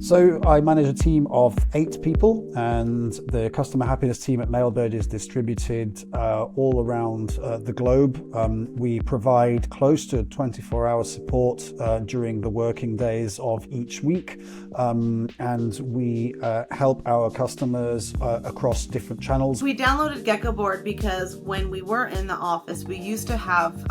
So I manage a team of 8 people, and the customer happiness team at Mailbird is distributed all around the globe. We provide close to 24-hour support during the working days of each week, and we help our customers across different channels. We downloaded Geckoboard because when we were in the office, we used to have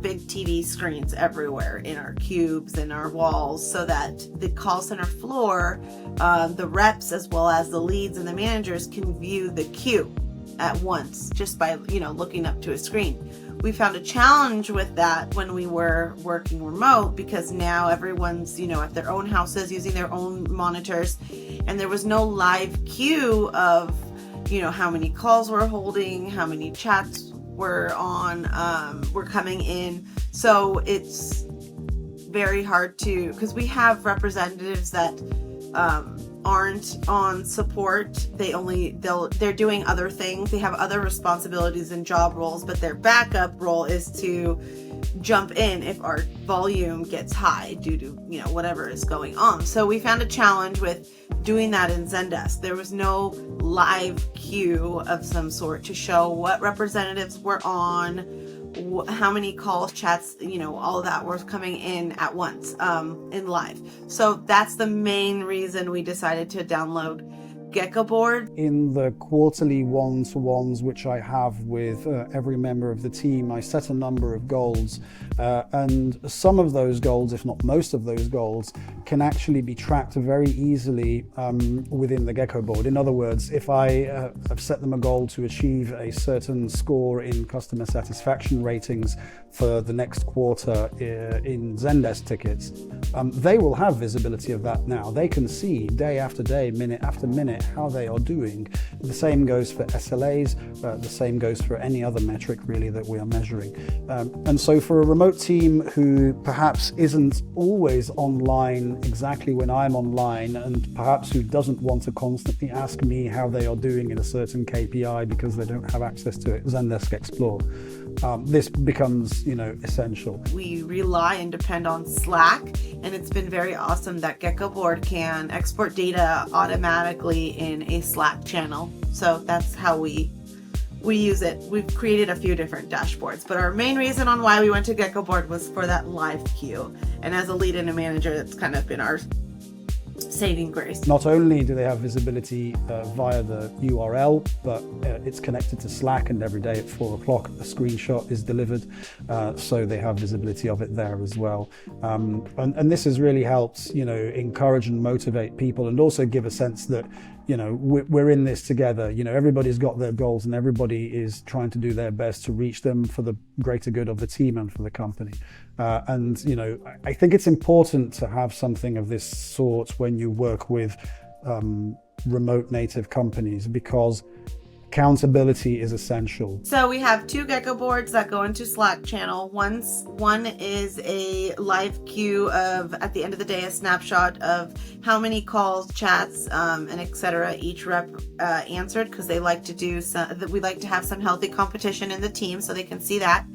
big TV screens everywhere in our cubes and our walls, so that the call center floor, the reps as well as the leads and the managers can view the queue at once just by looking up to a screen. We found a challenge with that when we were working remote, because now everyone's at their own houses using their own monitors, and there was no live queue of how many calls we're holding, how many chats we're coming in. So it's very hard because we have representatives that aren't on support. They're doing other things. They have other responsibilities and job roles, but their backup role is to jump in if our volume gets high due to whatever is going on. So we found a challenge with doing that in Zendesk. There was no live queue of some sort to show what representatives were on, how many calls, chats, all of that was coming in at once in live. So that's the main reason we decided to download Geckoboard. In the quarterly one-to-ones which I have with every member of the team, I set a number of goals, and some of those goals, if not most of those goals, can actually be tracked very easily within the Geckoboard. In other words, if I have set them a goal to achieve a certain score in customer satisfaction ratings for the next quarter in Zendesk tickets, they will have visibility of that now. They can see day after day, minute after minute, how they are doing. The same goes for SLAs, the same goes for any other metric really that we are measuring. And so for a remote team who perhaps isn't always online exactly when I'm online, and perhaps who doesn't want to constantly ask me how they are doing in a certain KPI because they don't have access to it, Zendesk Explore, this becomes essential. We rely and depend on Slack, and it's been very awesome that Geckoboard can export data automatically in a Slack channel. So that's how we use it. We've created a few different dashboards, but our main reason on why we went to Geckoboard was for that live queue. And as a lead and a manager, that's kind of been our saving grace. Not only do they have visibility via the URL, but it's connected to Slack, and every day at 4 o'clock a screenshot is delivered, so they have visibility of it there as well. And this has really helped encourage and motivate people, and also give a sense that we're in this together. Everybody's got their goals, and everybody is trying to do their best to reach them for the greater good of the team and for the company. And I think it's important to have something of this sort when you work with remote native companies, because accountability is essential. So we have 2 Geckoboards that go into Slack channel. One is a live queue of, at the end of the day, a snapshot of how many calls, chats, and etc. each rep answered, because they like to do we like to have some healthy competition in the team, so they can see that.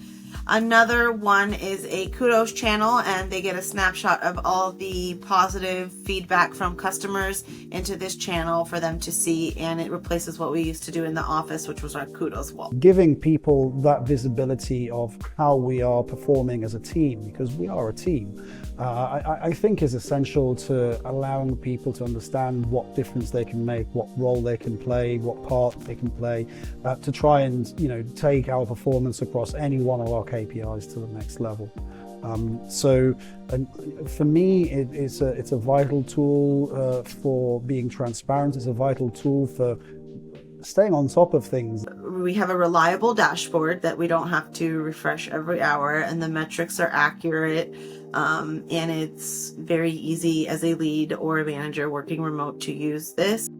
Another one is a kudos channel, and they get a snapshot of all the positive feedback from customers into this channel for them to see, and it replaces what we used to do in the office, which was our kudos wall. Giving people that visibility of how we are performing as a team, because we are a team, I think is essential to allowing people to understand what difference they can make, what role they can play, what part they can play, to try and take our performance across any one of our KPIs to the next level. So for me, it's a vital tool for being transparent. It's a vital tool for staying on top of things. We have a reliable dashboard that we don't have to refresh every hour, and the metrics are accurate, and it's very easy as a lead or a manager working remote to use this.